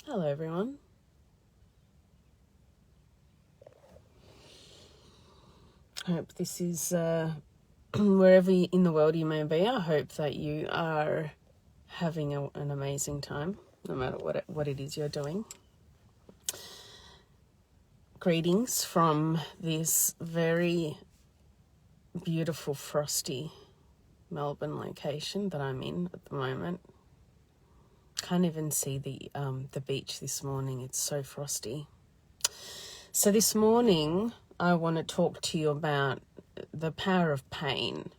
Hello, everyone. I hope this is, wherever in the world you may be, I hope that you are having an amazing time, no matter what it is you're doing. Greetings from this very beautiful, frosty Melbourne location that I'm in at the moment. Can't even see the beach this morning. It's so frosty. So this morning, I want to talk to you about the power of pain.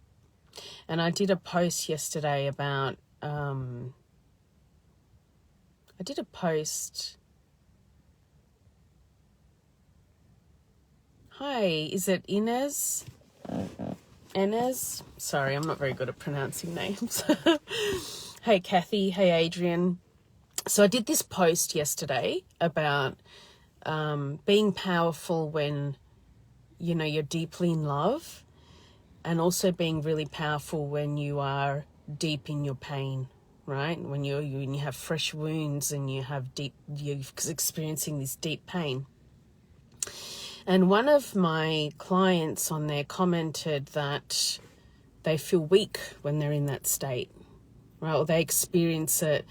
And I did a post yesterday about, Hi, is it Inez? Sorry, I'm not very good at pronouncing names. Hey, Kathy. Hey, Adrian. So I did this post yesterday about being powerful when, you're deeply in love, and also being really powerful when you are deep in your pain, right? When you have fresh wounds and you're experiencing this deep pain. And one of my clients on there commented that they feel weak when they're in that state, right? Or they experience it.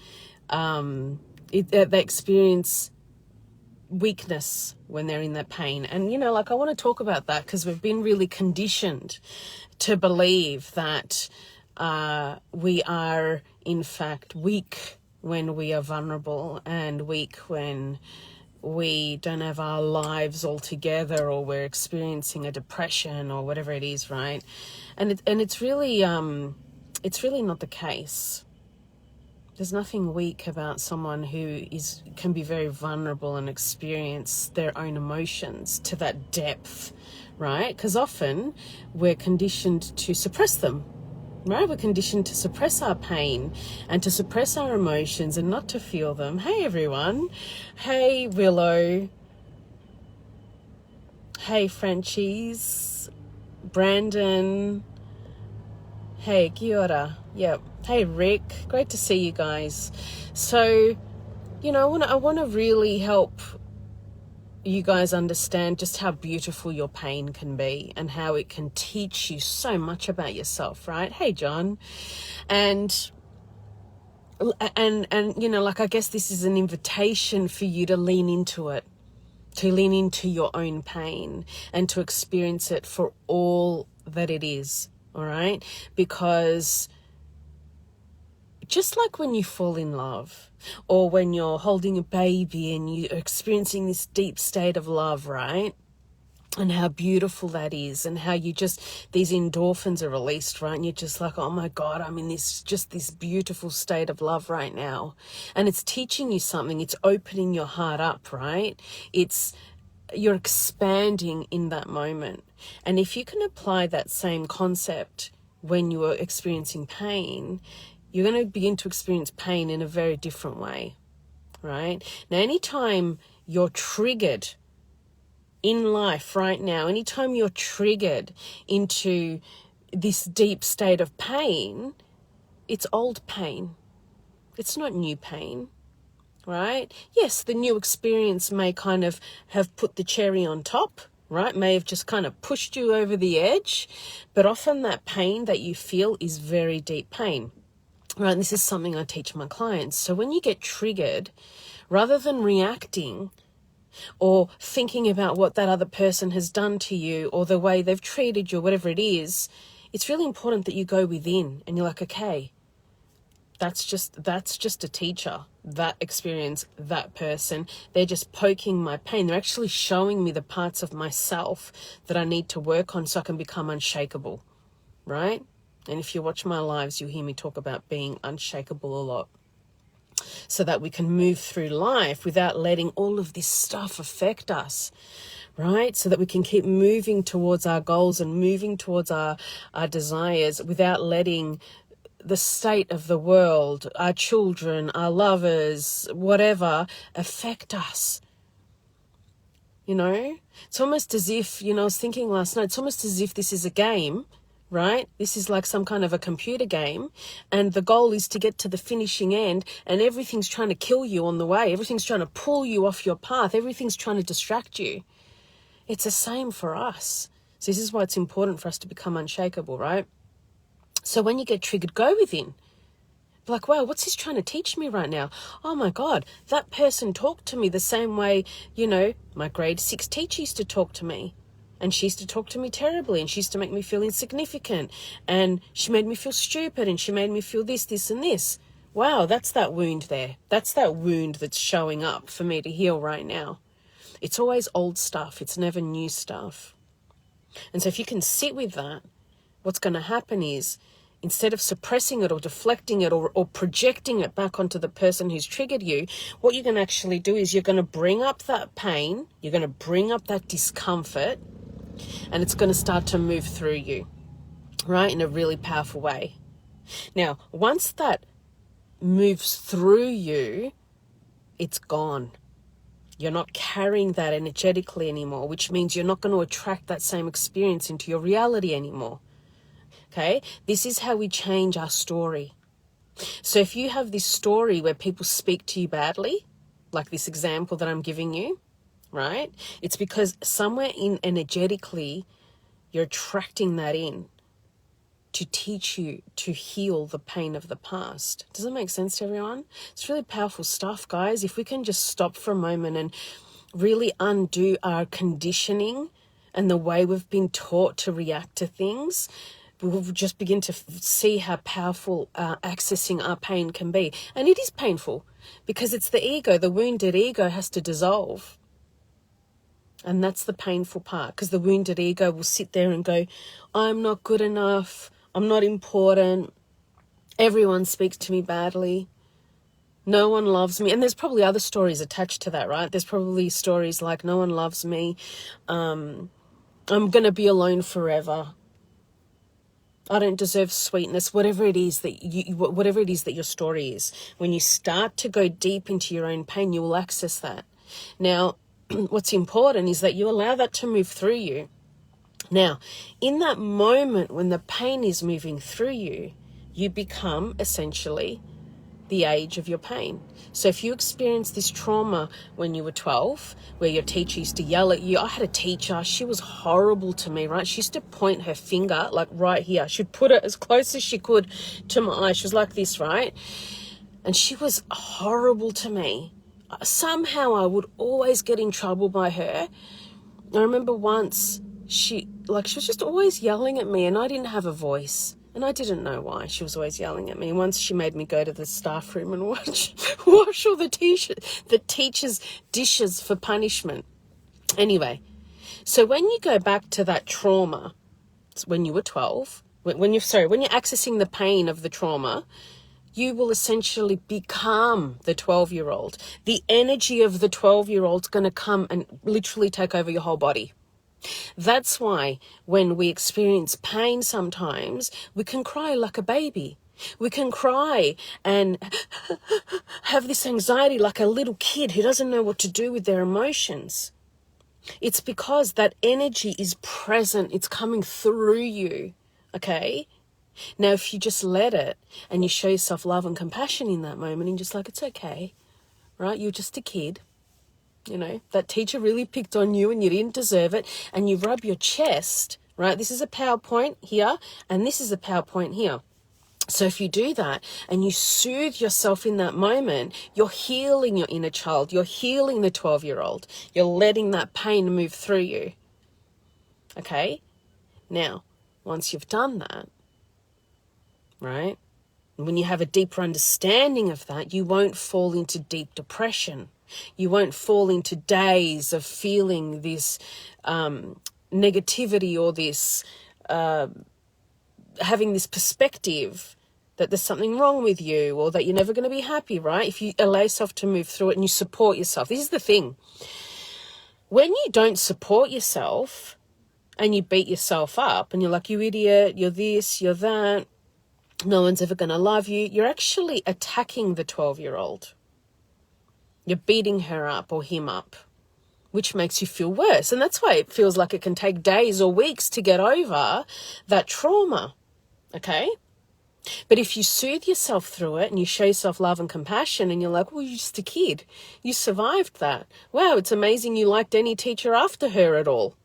They experience weakness when they're in that pain. And, I want to talk about that because we've been really conditioned to believe that we are, in fact, weak when we are vulnerable, and weak when we don't have our lives all together, or we're experiencing a depression or whatever it is, right? And it's really not the case. There's nothing weak about someone who can be very vulnerable and experience their own emotions to that depth, right? Because often we're conditioned to suppress them, right? We're conditioned to suppress our pain and to suppress our emotions and not to feel them. Hey, everyone. Hey, Willow. Hey, Frenchies. Brandon. Hey, kia ora. Yep. Hey, Rick. Great to see you guys. So, I want to really help you guys understand just how beautiful your pain can be and how it can teach you so much about yourself, right? Hey, John. And I guess this is an invitation for you to lean into it, to lean into your own pain and to experience it for all that it is, all right? Because just like when you fall in love, or when you're holding a baby and you're experiencing this deep state of love, right? And how beautiful that is, and how these endorphins are released, right? And you're just like, oh my God, I'm in this beautiful state of love right now. And it's teaching you something. It's opening your heart up, right? You're expanding in that moment. And if you can apply that same concept when you are experiencing pain, you're going to begin to experience pain in a very different way, right? Now, anytime you're triggered in life right now, anytime you're triggered into this deep state of pain, it's old pain. It's not new pain, right? Yes, the new experience may kind of have put the cherry on top, right? May have just kind of pushed you over the edge, but often that pain that you feel is very deep pain. Right, this is something I teach my clients. So when you get triggered, rather than reacting or thinking about what that other person has done to you or the way they've treated you, whatever it is, it's really important that you go within and you're like, okay, that's just a teacher, that experience, that person. They're just poking my pain. They're actually showing me the parts of myself that I need to work on so I can become unshakable, right? And if you watch my lives, you'll hear me talk about being unshakable a lot, so that we can move through life without letting all of this stuff affect us, right? So that we can keep moving towards our goals and moving towards our desires without letting the state of the world, our children, our lovers, whatever, affect us. It's almost as if, I was thinking last night, it's almost as if this is a game, right? This is like some kind of a computer game, and the goal is to get to the finishing end, and everything's trying to kill you on the way. Everything's trying to pull you off your path. Everything's trying to distract you. It's the same for us. So this is why it's important for us to become unshakable, right? So when you get triggered, go within. Like, wow, what's this trying to teach me right now? Oh my God, that person talked to me the same way, my grade 6 teacher used to talk to me. And she used to talk to me terribly, and she used to make me feel insignificant, and she made me feel stupid, and she made me feel this, this, and this. Wow, that's that wound there. That's that wound that's showing up for me to heal right now. It's always old stuff. It's never new stuff. And so if you can sit with that, what's going to happen is, instead of suppressing it or deflecting it or projecting it back onto the person who's triggered you, what you're going to actually do is you're going to bring up that pain, you're going to bring up that discomfort, and it's going to start to move through you, right, in a really powerful way. Now, once that moves through you, it's gone. You're not carrying that energetically anymore, which means you're not going to attract that same experience into your reality anymore. Okay? This is how we change our story. So if you have this story where people speak to you badly, like this example that I'm giving you, right? It's because somewhere in energetically, you're attracting that in to teach you to heal the pain of the past. Does that make sense to everyone? It's really powerful stuff, guys. If we can just stop for a moment and really undo our conditioning and the way we've been taught to react to things, we'll just begin to see how powerful accessing our pain can be. And it is painful because it's the ego. The wounded ego has to dissolve. And that's the painful part, because the wounded ego will sit there and go, I'm not good enough. I'm not important. Everyone speaks to me badly. No one loves me. And there's probably other stories attached to that, right? There's probably stories like, no one loves me. I'm going to be alone forever. I don't deserve sweetness, whatever it is that your story is. When you start to go deep into your own pain, you will access that. Now, what's important is that you allow that to move through you. Now, in that moment when the pain is moving through you, you become essentially the age of your pain. So if you experienced this trauma when you were 12, where your teacher used to yell at you, I had a teacher, she was horrible to me, right? She used to point her finger like right here. She'd put it as close as she could to my eye. She was like this, right? And she was horrible to me. Somehow I would always get in trouble by her. I remember once she was just always yelling at me, and I didn't have a voice. And I didn't know why she was always yelling at me. Once she made me go to the staff room and wash all the teachers' dishes for punishment. Anyway, so when you go back to that trauma, when you were 12, when you're accessing the pain of the trauma, you will essentially become the 12-year-old. The energy of the 12-year-old's going to come and literally take over your whole body. That's why when we experience pain sometimes, we can cry like a baby. We can cry and have this anxiety like a little kid who doesn't know what to do with their emotions. It's because that energy is present. It's coming through you, okay? Now, if you just let it and you show yourself love and compassion in that moment and just like, it's okay, right? You're just a kid. That teacher really picked on you and you didn't deserve it. And you rub your chest, right? This is a PowerPoint here and this is a PowerPoint here. So if you do that and you soothe yourself in that moment, you're healing your inner child. You're healing the 12-year-old. You're letting that pain move through you. Okay? Now, once you've done that, right? When you have a deeper understanding of that, you won't fall into deep depression. You won't fall into days of feeling this negativity or this having this perspective that there's something wrong with you or that you're never going to be happy, right? If you allow yourself to move through it and you support yourself. This is the thing. When you don't support yourself and you beat yourself up and you're like, you idiot, you're this, you're that, no one's ever going to love you, you're actually attacking the 12-year-old. You're beating her up or him up. which makes you feel worse. And that's why it feels like it can take days or weeks to get over that trauma, okay? But if you soothe yourself through it and you show yourself love and compassion and you're like, well, you're just a kid. You survived that. Wow, it's amazing you liked any teacher after her at all.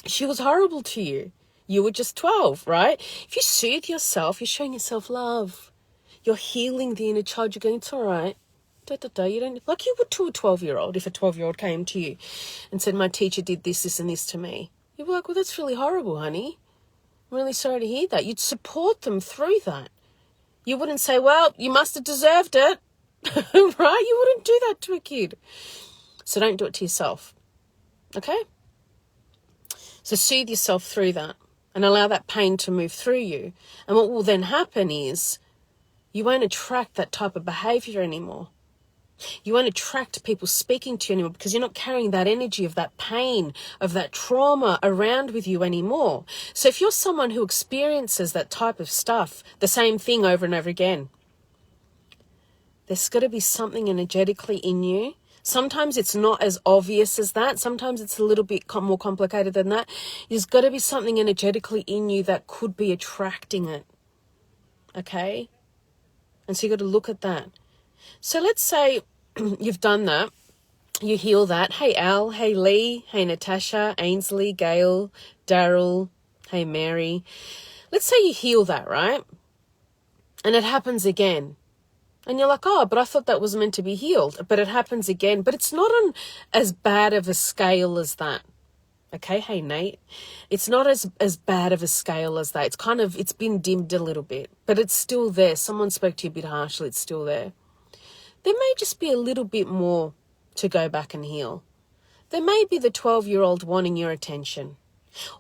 She was horrible to you. You were just 12, right? If you soothe yourself, you're showing yourself love. You're healing the inner child. You're going, it's all right. You don't, like you would to a 12-year-old. If a 12-year-old came to you and said, my teacher did this, this, and this to me. You'd be like, well, that's really horrible, honey. I'm really sorry to hear that. You'd support them through that. You wouldn't say, well, you must have deserved it, right? You wouldn't do that to a kid. So don't do it to yourself, okay? So soothe yourself through that and allow that pain to move through you. And what will then happen is you won't attract that type of behavior anymore. You won't attract people speaking to you anymore because you're not carrying that energy of that pain, of that trauma around with you anymore. So if you're someone who experiences that type of stuff, the same thing over and over again, there's got to be something energetically in you. Sometimes it's not as obvious as that. Sometimes it's a little bit more complicated than that. There's got to be something energetically in you that could be attracting it. Okay? And so you've got to look at that. So let's say you've done that. You heal that. Hey, Al. Hey, Lee. Hey, Natasha. Ainsley. Gail. Daryl. Hey, Mary. Let's say you heal that, right? And it happens again. And you're like, oh, but I thought that was meant to be healed. But it happens again. But it's not on as bad of a scale as that. Okay, hey, Nate. It's not as bad of a scale as that. It's been dimmed a little bit. But it's still there. Someone spoke to you a bit harshly. It's still there. There may just be a little bit more to go back and heal. There may be the 12-year-old wanting your attention.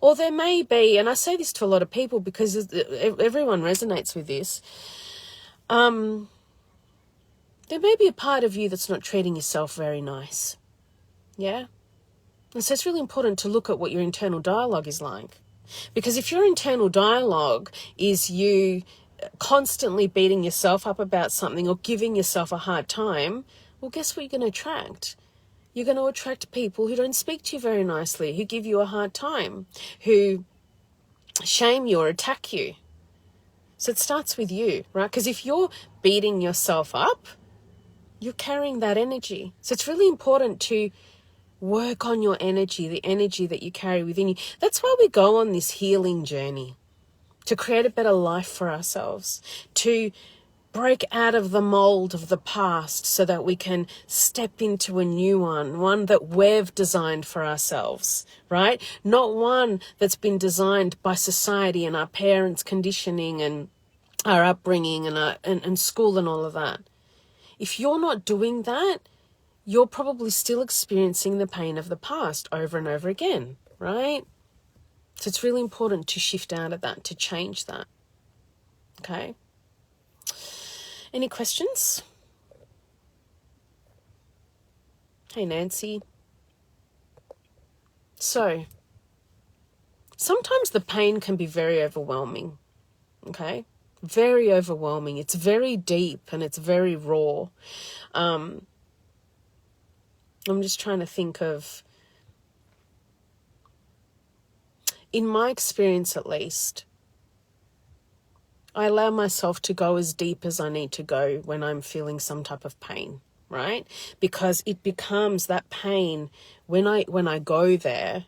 Or there may be, and I say this to a lot of people because everyone resonates with this, there may be a part of you that's not treating yourself very nice. Yeah? And so it's really important to look at what your internal dialogue is like. Because if your internal dialogue is you constantly beating yourself up about something or giving yourself a hard time, well, guess what you're going to attract? You're going to attract people who don't speak to you very nicely, who give you a hard time, who shame you or attack you. So it starts with you, right? Because if you're beating yourself up, you're carrying that energy. So it's really important to work on your energy, the energy that you carry within you. That's why we go on this healing journey, to create a better life for ourselves, to break out of the mold of the past so that we can step into a new one that we've designed for ourselves, right? Not one that's been designed by society and our parents' conditioning and our upbringing and school and all of that. If you're not doing that, you're probably still experiencing the pain of the past over and over again, right? So it's really important to shift out of that, to change that. Okay? Any questions? Hey, Nancy. So, sometimes the pain can be very overwhelming, okay? Very overwhelming. It's very deep and it's very raw. I'm just trying to think of, in my experience at least, I allow myself to go as deep as I need to go when I'm feeling some type of pain, right? Because it becomes that pain, when I go there,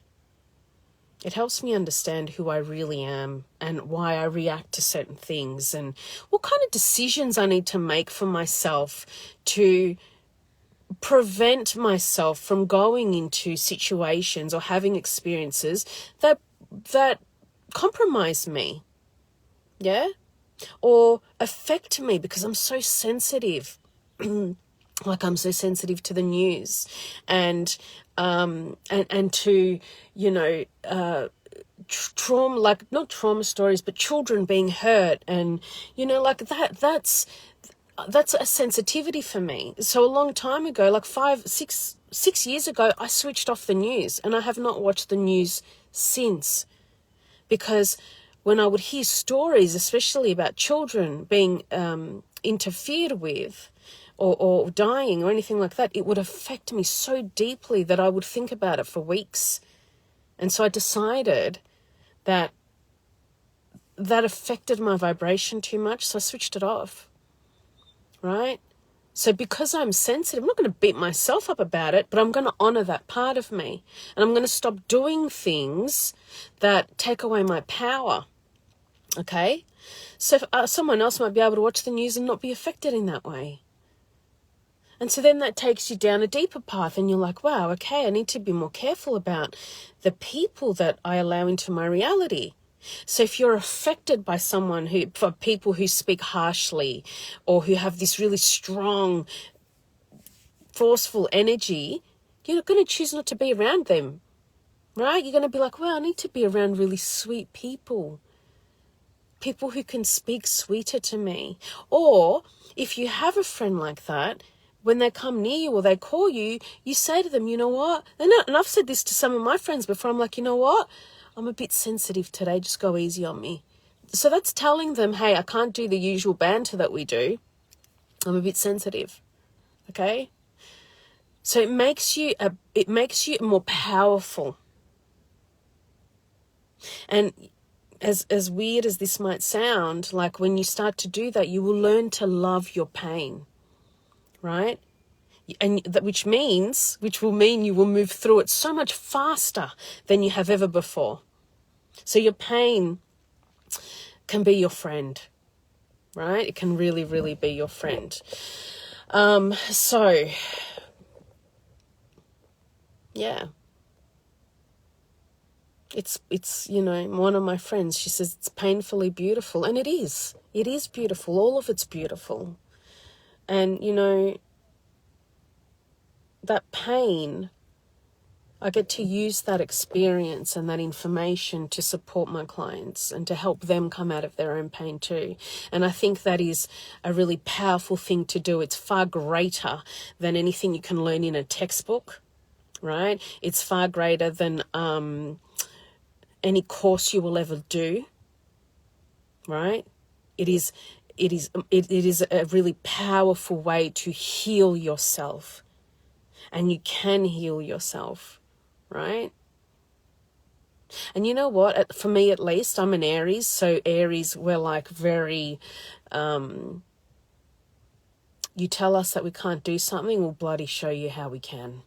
it helps me understand who I really am and why I react to certain things and what kind of decisions I need to make for myself to prevent myself from going into situations or having experiences that compromise me, yeah, or affect me because I'm so sensitive. Like I'm so sensitive to the news and to, you know, trauma, like not trauma stories, but children being hurt and, you know, like that's a sensitivity for me. So a long time ago, like 6 years ago, I switched off the news and I have not watched the news since, because when I would hear stories, especially about children being interfered with or dying or anything like that, it would affect me so deeply that I would think about it for weeks. And so I decided that affected my vibration too much, so I switched it off, right? So because I'm sensitive, I'm not going to beat myself up about it, but I'm going to honor that part of me. And I'm going to stop doing things that take away my power, okay? So someone else might be able to watch the news and not be affected in that way. And so then that takes you down a deeper path and you're like, wow, okay, I need to be more careful about the people that I allow into my reality. So if you're affected by for people who speak harshly or who have this really strong, forceful energy, you're going to choose not to be around them, right? You're going to be like, well, I need to be around really sweet people who can speak sweeter to me. Or if you have a friend like that, when they come near you or they call you, you say to them, you know what? And I've said this to some of my friends before. I'm like, you know what? I'm a bit sensitive today. Just go easy on me. So that's telling them, hey, I can't do the usual banter that we do. I'm a bit sensitive. Okay? So it makes you more powerful. And as weird as this might sound, like when you start to do that, you will learn to love your pain, right? And which will mean you will move through it so much faster than you have ever before. So your pain can be your friend, right? It can really, really be your friend. So, yeah. It's one of my friends, she says it's painfully beautiful. And it is. It is beautiful. All of it's beautiful. And, that pain, I get to use that experience and that information to support my clients and to help them come out of their own pain too. And I think that is a really powerful thing to do. It's far greater than anything you can learn in a textbook, right? It's far greater than any course you will ever do, right? It is a really powerful way to heal yourself. And you can heal yourself, right? And you know what? For me, at least, I'm an Aries. So Aries, we're like very, you tell us that we can't do something, we'll bloody show you how we can.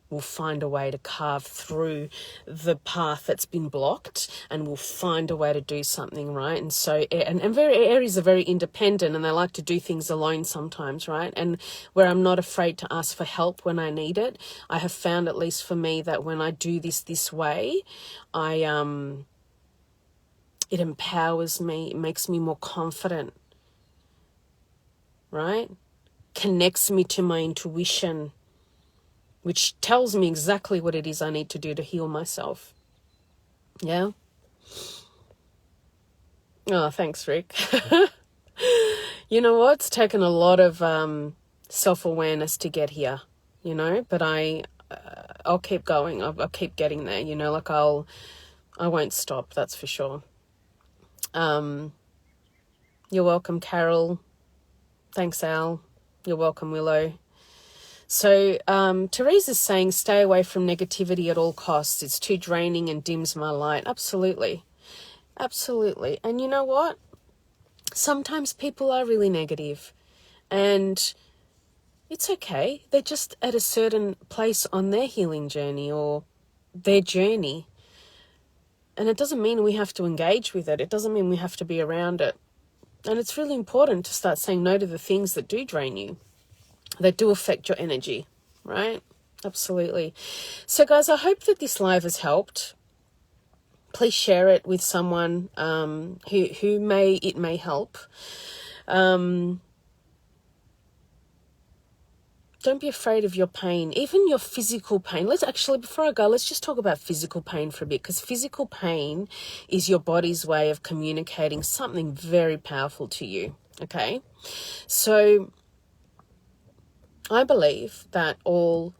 We'll find a way to carve through the path that's been blocked, and we'll find a way to do something, right? And so, Aries are very independent, and they like to do things alone sometimes, right? And where I'm not afraid to ask for help when I need it, I have found, at least for me, that when I do this way, it empowers me, it makes me more confident, right? Connects me to my intuition, which tells me exactly what it is I need to do to heal myself. Yeah? Oh, thanks, Rick. You know what? It's taken a lot of self-awareness to get here, but I'll keep going. I'll keep getting there, I won't stop, that's for sure. You're welcome, Carol. Thanks, Al. You're welcome, Willow. So Teresa's saying, stay away from negativity at all costs. It's too draining and dims my light. Absolutely. Absolutely. And you know what? Sometimes people are really negative and it's okay. They're just at a certain place on their healing journey or their journey. And it doesn't mean we have to engage with it. It doesn't mean we have to be around it. And it's really important to start saying no to the things that do drain you, that do affect your energy, right? Absolutely. So guys, I hope that this live has helped. Please share it with someone who may help. Don't be afraid of your pain, even your physical pain. Before I go, let's just talk about physical pain for a bit, because physical pain is your body's way of communicating something very powerful to you, okay? So I believe that all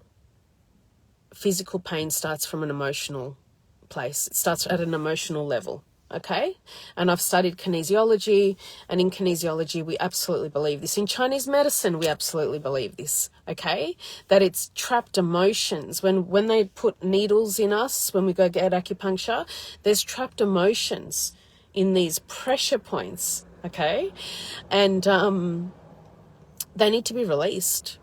physical pain starts from an emotional place. It starts at an emotional level, Okay, and I've studied kinesiology, and in kinesiology we absolutely believe this. In Chinese medicine we absolutely believe this, okay, that it's trapped emotions. When they put needles in us, when we go get acupuncture, there's trapped emotions in these pressure points, okay, and they need to be released.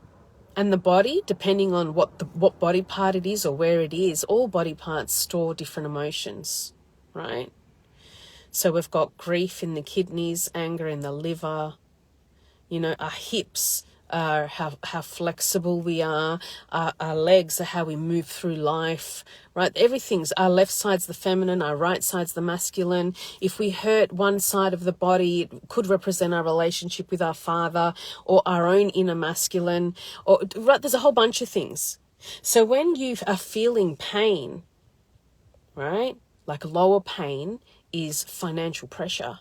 And the body, depending on what body part it is or where it is, all body parts store different emotions, right? So we've got grief in the kidneys, anger in the liver, our hips are how flexible we are, our legs are how we move through life, right? Everything's, our left side's the feminine, our right side's the masculine. If we hurt one side of the body, it could represent our relationship with our father or our own inner masculine, or right, there's a whole bunch of things. So when you are feeling pain, right, like lower pain is financial pressure.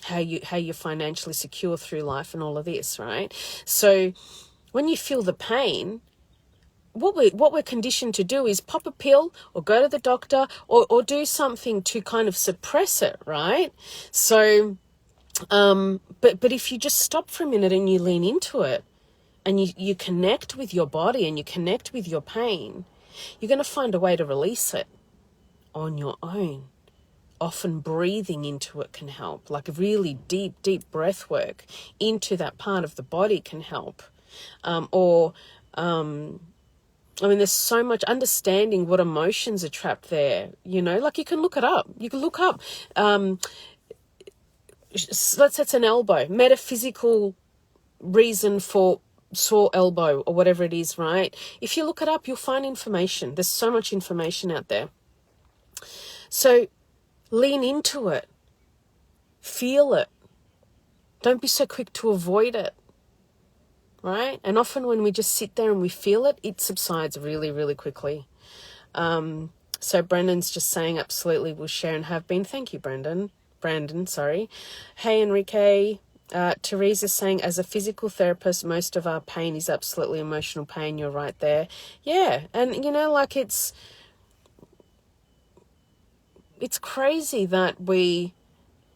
How you're financially secure through life and all of this, right? So when you feel the pain, what we're conditioned to do is pop a pill or go to the doctor or do something to kind of suppress it, right? So but if you just stop for a minute and you lean into it and you connect with your body and you connect with your pain, you're going to find a way to release it on your own. Often breathing into it can help, like a really deep breath work into that part of the body can help. There's so much understanding what emotions are trapped there, like you can look it up. You can look up, let's say it's an elbow, metaphysical reason for sore elbow or whatever it is, right? If you look it up, you'll find information. There's so much information out there. So lean into it. Feel it. Don't be so quick to avoid it, right? And often when we just sit there and we feel it, it subsides really, really quickly. So Brendan's just saying absolutely will share and have been. Thank you, Brandon, sorry. Hey, Enrique. Teresa's saying, as a physical therapist, most of our pain is absolutely emotional pain. You're right there. Yeah, and it's crazy that we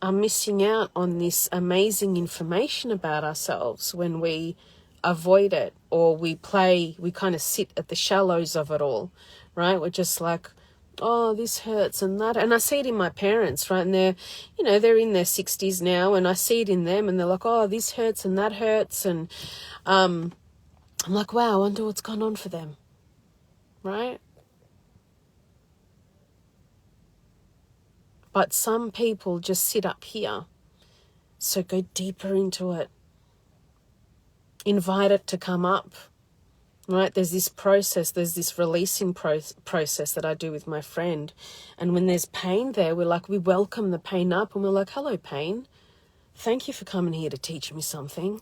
are missing out on this amazing information about ourselves when we avoid it or we kind of sit at the shallows of it all, right? We're just like, oh, this hurts and that. And I see it in my parents, right? And they're in their 60s now, and I see it in them and they're like, oh, this hurts and that hurts. And I'm like, wow, I wonder what's gone on for them, right? But some people just sit up here. So go deeper into it. Invite it to come up, right? There's this process, there's this releasing process that I do with my friend. And when there's pain there, we welcome the pain up and we're like, hello, pain. Thank you for coming here to teach me something.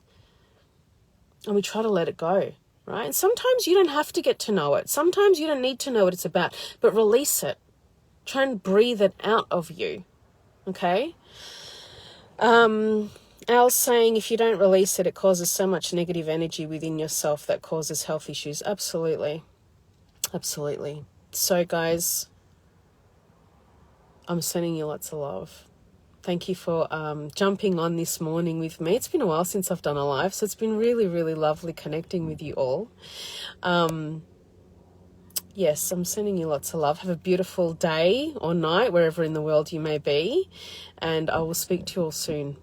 And we try to let it go, right? And sometimes you don't have to get to know it. Sometimes you don't need to know what it's about, but release it. Try and breathe it out of you, okay? Al's saying if you don't release it, it causes so much negative energy within yourself that causes health issues. Absolutely. Absolutely. So, guys, I'm sending you lots of love. Thank you for jumping on this morning with me. It's been a while since I've done a live, so it's been really, really lovely connecting with you all. Yes, I'm sending you lots of love. Have a beautiful day or night, wherever in the world you may be. And I will speak to you all soon.